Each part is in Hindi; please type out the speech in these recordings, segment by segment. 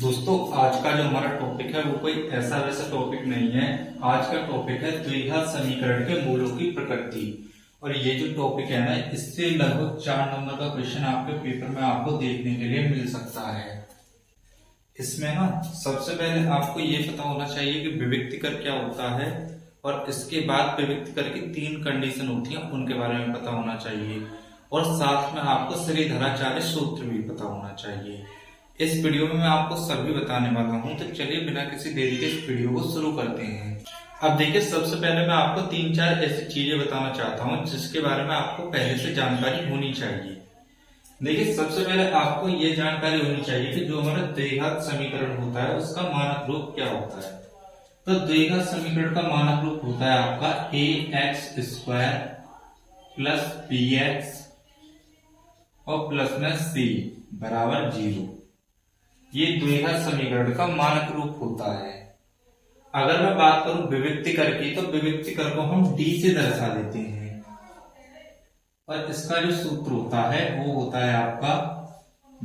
दोस्तों, आज का जो हमारा टॉपिक है वो कोई ऐसा वैसा टॉपिक नहीं है। आज का टॉपिक है द्विघात समीकरण के मूलों की प्रकृति। और ये जो टॉपिक है ना, इससे लगभग 4 नंबर का क्वेश्चन आपके पेपर में आपको देखने के लिए मिल सकता है। इसमें ना सबसे पहले आपको ये पता होना चाहिए कि विविक्तिकर क्या होता है, और इसके बाद विविक्तिकर की 3 कंडीशन होती हैं, उनके बारे में पता होना चाहिए। और साथ में आपको श्रीधराचार्य सूत्र भी पता होना चाहिए। इस वीडियो में मैं आपको सभी बताने वाला हूं, तो चलिए बिना किसी देरी के इस वीडियो को शुरू करते हैं। अब देखिए, सबसे पहले मैं आपको 3-4 ऐसी चीजें बताना चाहता हूं जिसके बारे में आपको पहले से जानकारी होनी चाहिए। देखिए, सबसे पहले आपको ये जानकारी होनी चाहिए कि जो हमारा द्विघात समीकरण होता है उसका मानक रूप क्या होता है। तो द्विघात समीकरण का मानक रूप होता है आपका ax² प्लस bx और प्लस में c बराबर 0। ये द्विघात समीकरण का मानक रूप होता है। अगर मैं बात करूं विविक्तिकर की, तो विविक्तिकर को हम d से दर्शा देते हैं, और इसका जो सूत्र होता है वो होता है आपका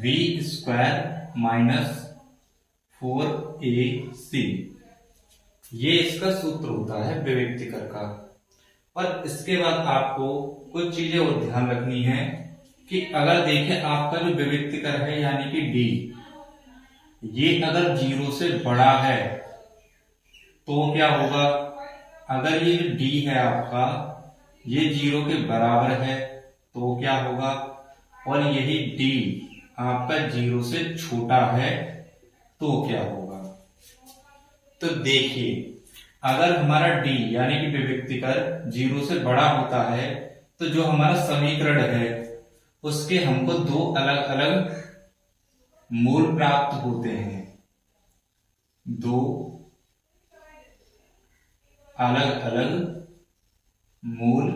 v² माइनस 4ac। ये इसका सूत्र होता है विविक्तिकर का। और इसके बाद आपको कुछ चीजें और ध्यान रखनी है कि अगर देखें आपका जो विविक्तिकर है यानी कि d, ये अगर 0 से बड़ा है तो क्या होगा। अगर ये जो d है आपका ये 0 के बराबर है तो क्या होगा, और यही d आपका 0 से छोटा है तो क्या होगा। तो देखिए, अगर हमारा d यानी कि विविक्तिकर 0 से बड़ा होता है तो जो हमारा समीकरण है उसके हमको 2 अलग अलग मूल प्राप्त होते हैं। 2 अलग अलग मूल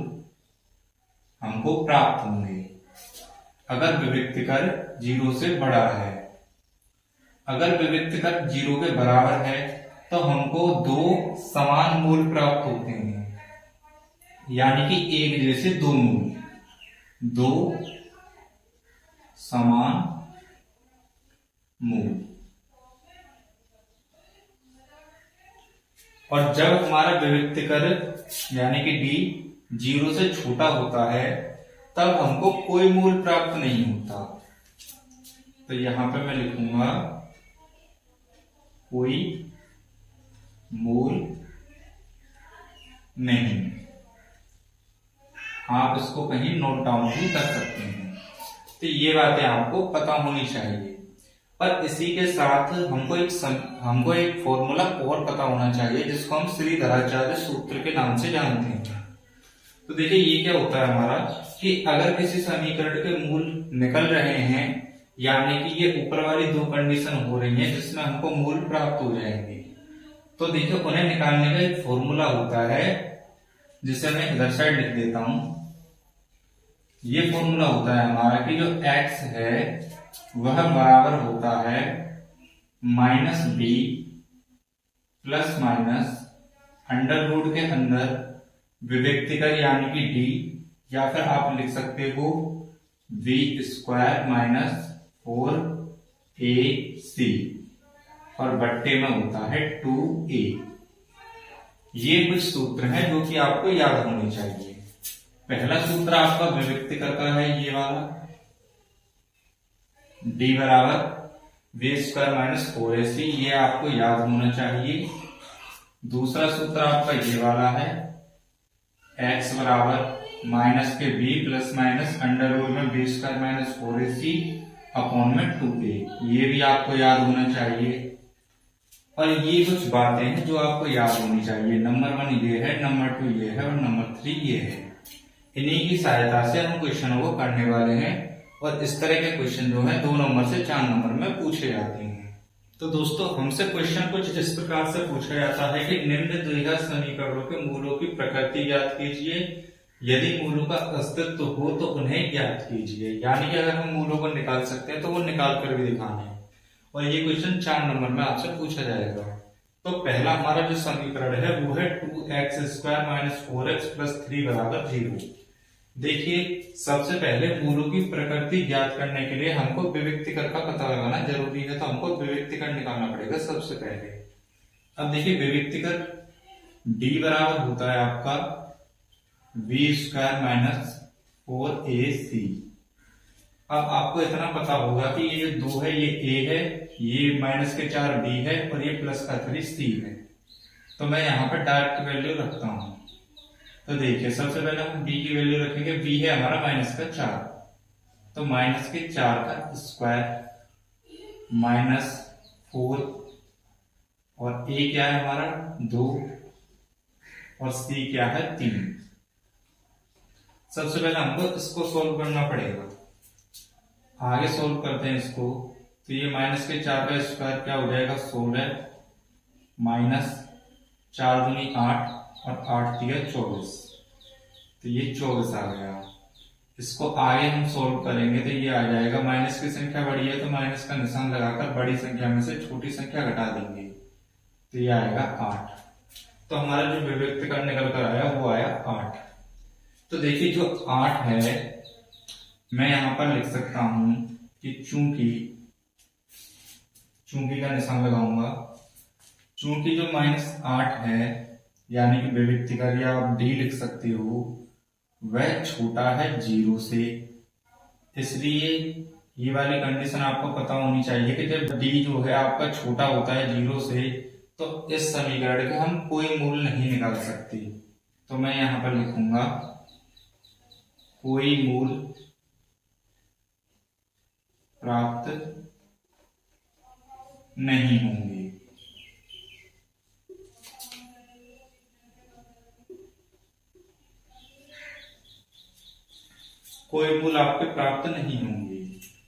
हमको प्राप्त होंगे अगर विविक्तिकर 0 से बड़ा है। अगर विविक्तिकर 0 के बराबर है तो हमको 2 समान मूल प्राप्त होते हैं, यानी कि एक जैसे 2 मूल, 2 समान मूल। और जब हमारा विविक्तिकर यानी कि d 0 से छोटा होता है तब हमको कोई मूल प्राप्त नहीं होता। तो यहां पे मैं लिखूंगा कोई मूल नहीं। आप इसको कहीं नोट डाउन भी कर सकते हैं। तो ये बातें आपको पता होनी चाहिए। पर इसी के साथ हमको एक फॉर्मूला और पता होना चाहिए जिसको हम श्रीधराचार्य सूत्र के नाम से जानते हैं। तो देखिए, ये क्या होता है हमारा कि अगर किसी समीकरण के मूल निकल रहे हैं, यानी कि ये ऊपर वाली 2 कंडीशन हो रही हैं जिसमें हमको मूल प्राप्त हो जाएंगे, तो देखिए उन्हें निकालने का एक फॉर्मूला होता है जिसे मैं इधर साइड लिख देता हूं। ये फॉर्मूला होता है हमारा कि जो x है वह बराबर होता है -b plus minus under root के अंदर विविक्तिकर यानी कि d, या फिर आप लिख सकते हो v² माइनस 4ac, और बट्टे में होता है 2a। ये कुछ सूत्र हैं जो कि आपको याद होने चाहिए। पहला सूत्र आपका विविक्तिकर का है ये वाला, d बराबर v² माइनस 4ac, ये आपको याद होना चाहिए। दूसरा सूत्र आपका ये वाला है, x बराबर माइनस के b plus minus under root में v² माइनस 4ac अपॉन में 2a, ये भी आपको याद होना चाहिए। और ये कुछ बातें हैं जो आपको याद होनी चाहिए। नंबर 1 ये है, नंबर 2 ये है, और नंबर 3 ये है। इन्हीं की सहायता से हम क्वेश्चनों को करने वाले हैं, और इस तरह के क्वेश्चन जो है 2 नंबर से 4 नंबर में पूछे जाते हैं। तो दोस्तों, हमसे क्वेश्चन कुछ इस प्रकार से पूछा जाता है कि निम्न द्विघात समीकरणों के मूलों की प्रकृति ज्ञात कीजिए। यदि मूलों का अस्तित्व हो तो उन्हें ज्ञात कीजिए। यानी कि अगर हम मूलों को निकाल सकते हैं तो वो निकाल कर भी दिखाना है, और ये क्वेश्चन 4 नंबर में आपसे पूछा जाएगा। तो पहला हमारा जो समीकरण है वो है 2x² माइनस 4x प्लस 3 बराबर 0। देखिए, सबसे पहले मूलों की प्रकृति ज्ञात करने के लिए हमको विविक्तिकर का पता लगाना जरूरी है। तो हमको विविक्तिकर विविक्तिकरण निकालना पड़ेगा सबसे पहले। अब देखिए विविक्तिकरण d बराबर होता है आपका v स्क्वायर माइनस 4ac। अब आपको इतना पता होगा कि ये जो 2 है ये a है, ये माइनस के 4 b है और ये प्लस का 3 c है। तो मैं यहाँ पर डायरेक्ट वैल्यू रखता हूं। तो देखिए सबसे पहले हम b की वैल्यू रखेंगे। b है हमारा माइनस का 4, तो माइनस के 4 का स्क्वायर माइनस 4 और a क्या है हमारा 2 और c क्या है 3। सबसे पहले हमको इसको सोल्व करना पड़ेगा। आगे सोल्व करते हैं इसको। तो ये माइनस के 4 का स्क्वायर क्या हो जाएगा 16 माइनस 4 दूनी 8 और 8 दिया 24, तो ये 24 आ गया। इसको आगे हम सोल्व करेंगे तो ये आ जाएगा, माइनस की संख्या बड़ी है तो माइनस का निशान लगाकर बड़ी संख्या में से छोटी संख्या घटा देंगे, तो ये आएगा 8। तो हमारा जो विविक्तिकरण निकल कर आया वो आया 8। तो देखिए जो 8 है मैं यहां पर लिख सकता हूं कि चूंकि का निशान लगाऊंगा। चूंकि जो -8 है यानी कि विविक्तिकरण या आप d लिख सकते हो, वह छोटा है 0 से, इसलिए ये वाली कंडीशन आपको पता होनी चाहिए कि जब d जो है आपका छोटा होता है 0 से तो इस समीकरण के हम कोई मूल नहीं निकाल सकते। तो मैं यहां पर लिखूंगा कोई मूल प्राप्त नहीं होंगे। कोई मूल आपके प्राप्त नहीं होंगे।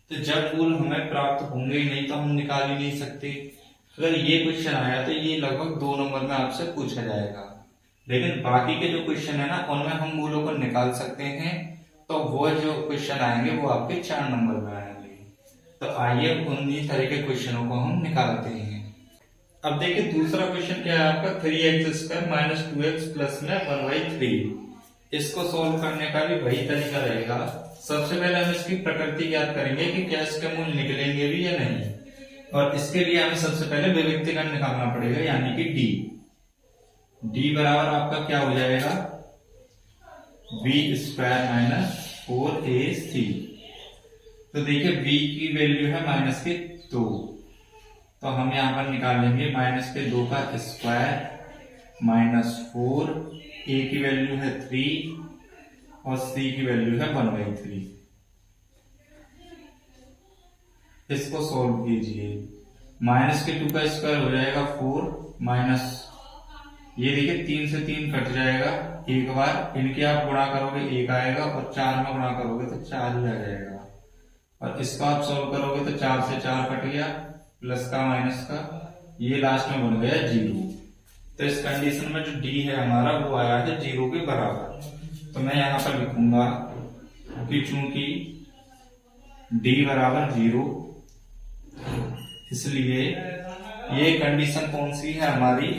तो जब मूल हमें प्राप्त होंगे ही नहीं तो हम निकाल ही नहीं सकते। अगर ये क्वेश्चन आया तो ये लगभग 2 नंबर में आपसे पूछा जाएगा, लेकिन बाकी के जो क्वेश्चन है ना उनमें हम मूलों को निकाल सकते हैं। तो वो जो क्वेश्चन आएंगे वो आपके 4 नंबर में आएंगे। तो आइए उन्हीं तरह के क्वेश्चनों को हम निकालते हैं। अब देखिए दूसरा क्वेश्चन क्या है आपका 3x square minus 2x plus में 1/3। इसको सोल्व करने का भी वही तरीका रहेगा। सबसे पहले हम इसकी प्रकृति ज्ञात करेंगे कि क्या इसके मूल निकलेंगे भी या नहीं, और इसके लिए हमें सबसे पहले विविक्तिकरण निकालना पड़ेगा यानी कि d बराबर आपका क्या हो जाएगा v स्क्वायर माइनस 4ac। तो देखिए v की वैल्यू है माइनस के 2, तो हम यहां पर निकालेंगे माइनस के 2 का स्क्वायर माइनस 4, a की वैल्यू है 3 और c की वैल्यू है 1/3। इसको सोल्व कीजिए। माइनस के 2 का स्क्वायर हो जाएगा 4 माइनस, ये देखिए 3 से 3 कट जाएगा एक बार, इनके आप गुणा करोगे 1 आएगा और 4 में गुणा करोगे तो 4 ही आ जाएगा। और इसका आप सोल्व करोगे तो 4 से 4 कट गया, प्लस का माइनस का, ये लास्ट में बन गया 0। तो इस कंडीशन में जो d है हमारा वो आया है 0 के बराबर। तो मैं यहां पर लिखूंगा कि चूंकि d बराबर 0, इसलिए ये कंडीशन कौन सी है हमारी,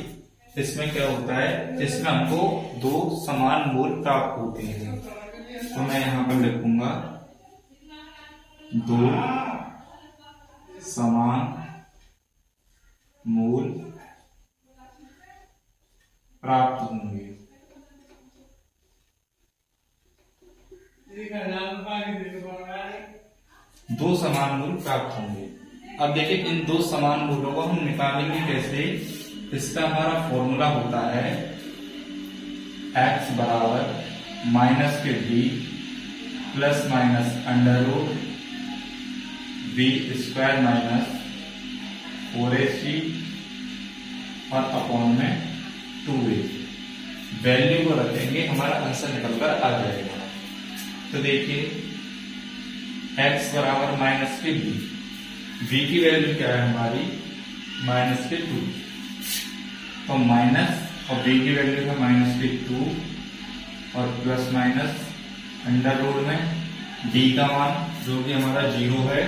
इसमें क्या होता है, इसमें हमको 2 समान मूल प्राप्त होते हैं। तो मैं यहां पर लिखूंगा 2 समान मूल प्राप्त होंगे। दो समान मूल प्राप्त होंगे। अब देखिए इन 2 समान मूलों को हम निकालेंगे कैसे। इसका हमारा फॉर्मूला होता है x बराबर माइनस के d plus minus under root v square minus 4ac और अपॉन में 2a। वैल्यू को रखेंगे, हमारा आंसर निकल कर आ जाएगा। तो देखिए x बराबर माइनस के v की वैल्यू क्या है हमारी माइनस के 2, तो माइनस और b की वैल्यू है माइनस के 2 और प्लस माइनस अंडर रूट में d का मान जो कि हमारा 0 है,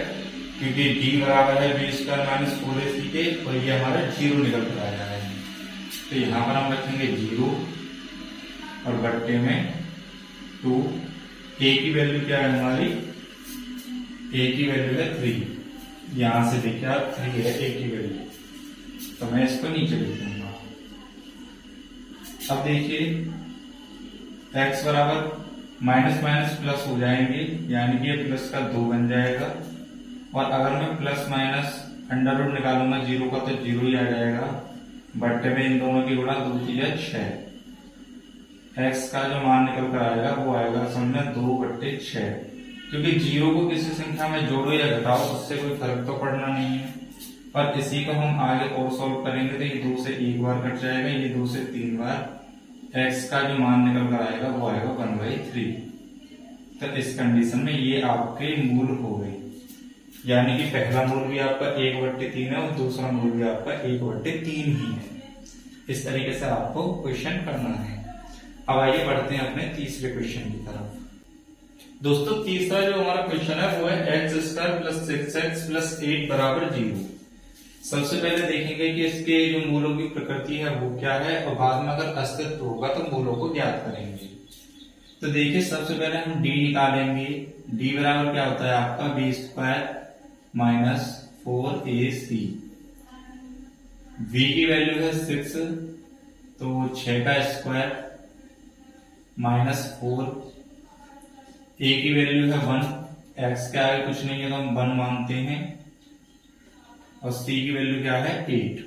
क्योंकि d बराबर है v स्क्वायर माइनस 4ac के, और ये हमारा 0 निकल कर आया है। तो यहां पर हम रखेंगे 0 और बट्टे में 2। a की वैल्यू क्या है हमारी, a की वैल्यू है 3, यहां से देखिए आप 3 है ए की वैल्यू, तो मैं इसको नीचे लिख दूंगा। अब देखिए x बराबर माइनस माइनस प्लस हो जाएंगे, यानी कि ये प्लस का 2 बन जाएगा। और अगर मैं प्लस माइनस अंडर रूट निकालूंगा 0 का, तो 0 ही आ जाएगा। बट्टे में इन दोनों की गुणा 2 3 6। x का जो मान निकल कर आएगा वो आएगा समझ में 2/6, क्योंकि 0 को किसी संख्या में जोड़ो या घटाओ उससे कोई फर्क तो पड़ना नहीं है। और इसी को हम आगे और सॉल्व करेंगे तो ये 2 से 1 बार कट जाएगा, ये 2 से 3 बार। x का जो मान निकल कर आएगा वो आएगा 1/3। तो इस कंडीशन में ये आपके मूल हो गए, यानी कि पहला मूल भी आपका 1/3 है और दूसरा मूल भी आपका 1/3 ही है। इस तरीके से आपको क्वेश्चन करना है। अब आइए बढ़ते हैं अपने तीसरे क्वेश्चन की तरफ। दोस्तों तीसरा जो हमारा क्वेश्चन है वो है x² + 6x + 8 = 0। सबसे पहले देखेंगे कि इसके जो मूलों की प्रकृति है वो क्या है, और बाद में अगर अस्तित्व होगा तो मूलों को ज्ञात करेंगे। तो देखिए सबसे पहले हम d निकालेंगे। d बराबर क्या होता है आपका b² - 4ac। v की वैल्यू है 6, तो 6 का स्क्वायर -4। a की वैल्यू है 1, x क्या है कुछ नहीं है तो हम 1 मानते हैं। और c की वैल्यू क्या है 8।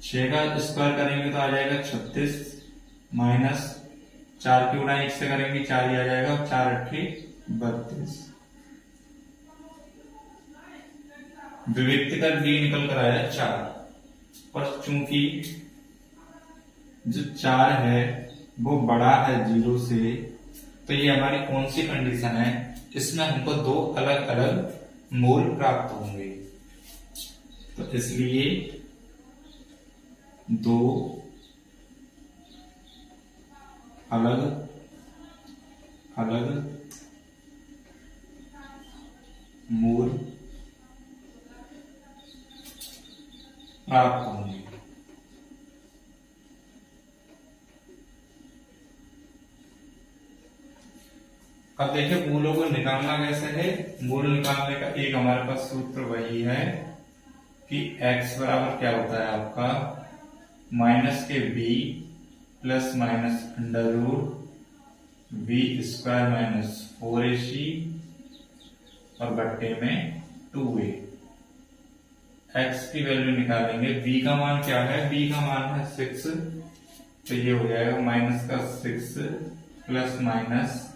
6 का स्क्वायर करेंगे तो आ जाएगा 36, माइनस 4 की गुणा 1 से करेंगे 4 ही आ जाएगा, और 4 × 8 = 32। विविक्त का d निकल कर आया 4, पर चूंकि जो 4 है वो बड़ा है 0 से, तो ये हमारी कौन सी कंडीशन है, इसमें हमको 2 अलग अलग मूल प्राप्त होंगे। तो इसलिए 2 अलग अलग मूल प्राप्त होंगे। अब देखिए मूलों को निकालना कैसे है। मूल निकालने का एक हमारे पास सूत्र वही है कि x बराबर क्या होता है आपका माइनस के b plus minus under root b² - 4ac और बट्टे में 2a। x की वैल्यू निकालेंगे। b का मान क्या है, b का मान है 6, तो ये हो जाएगा माइनस का 6 प्लस माइनस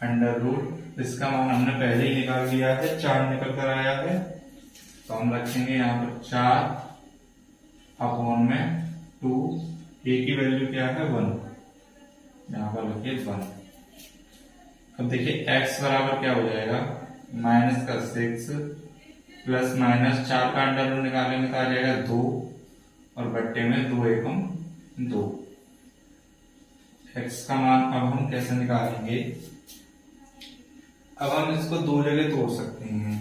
अंडर रूट, इसका मान हमने पहले ही निकाल लिया है, 4 निकल कर आया है, तो हम रखेंगे यहाँ पर 4/2। a की वैल्यू क्या है 1, यहाँ पर लिखिए 1। अब देखिए x बराबर क्या हो जाएगा माइनस का 6 प्लस माइनस 4 का अंडर रूट निकालेंगे तो आ जाएगा 2, और बट्टे में 2 एकम 2। x का मान अब हम कैसे निकालेंगे, अब हम इसको 2 जगह तोड़ सकते हैं।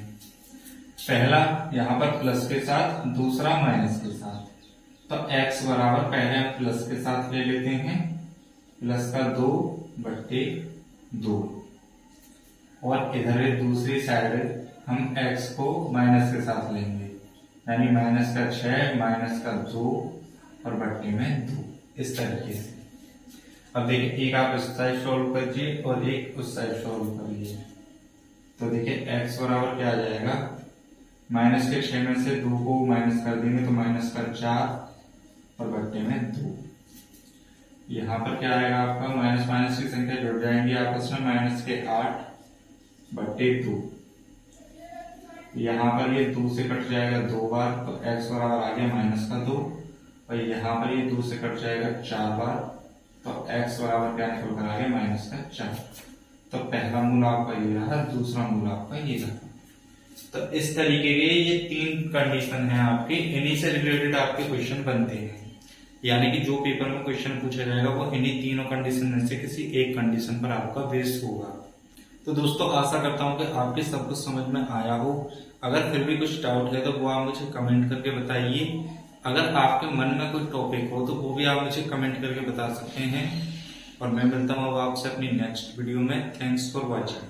पहला यहाँ पर प्लस के साथ, दूसरा माइनस के साथ। तो x बराबर पहले हम प्लस के साथ ले लेते हैं, प्लस का 2/2, और इधर दूसरी साइड हम x को माइनस के साथ लेंगे, यानी माइनस का 6 माइनस का 2 और बट्टे में 2, इस तरीके से। अब देखिए एक आप इस साइड सॉल्व करिए और एक उस साइड सॉल्व करिए। तो देखिए x बराबर क्या आ जाएगा, माइनस के 6 में से 2 को माइनस कर देंगे तो माइनस का 4 और बट्टे में 2। यहाँ पर क्या आएगा आपका, माइनस माइनस की संख्या जुड़ जाएंगी आपस में, माइनस के 8/2। यहाँ पर ये 2 से कट जाएगा 2 बार, तो x बराबर आ गया माइनस का 2, और यहाँ पर ये 2 से कट जाएगा 4 बार, तो x बराबर क्या निकल कर आ गया माइनस का 4। तो पहला मूल आपका ये रहा, दूसरा मूल आपका ये रहा। तो इस तरीके के ये 3 कंडीशन है आपके, इन्हीं से रिलेटेड आपके क्वेश्चन बनते हैं, यानी कि जो पेपर में क्वेश्चन पूछा जाएगा वो इन्हीं तीनों कंडीशन में से किसी एक कंडीशन पर आपका बेस्ड होगा। तो दोस्तों आशा करता हूँ कि आपके सब कुछ समझ में आया हो। अगर फिर भी कुछ डाउट है तो वो आप मुझे कमेंट करके बताइए। अगर आपके मन में कोई टॉपिक हो तो वो भी आप मुझे कमेंट करके बता सकते हैं, और मैं मिलता हूँ आपसे अपनी नेक्स्ट वीडियो में। Thanks for watching.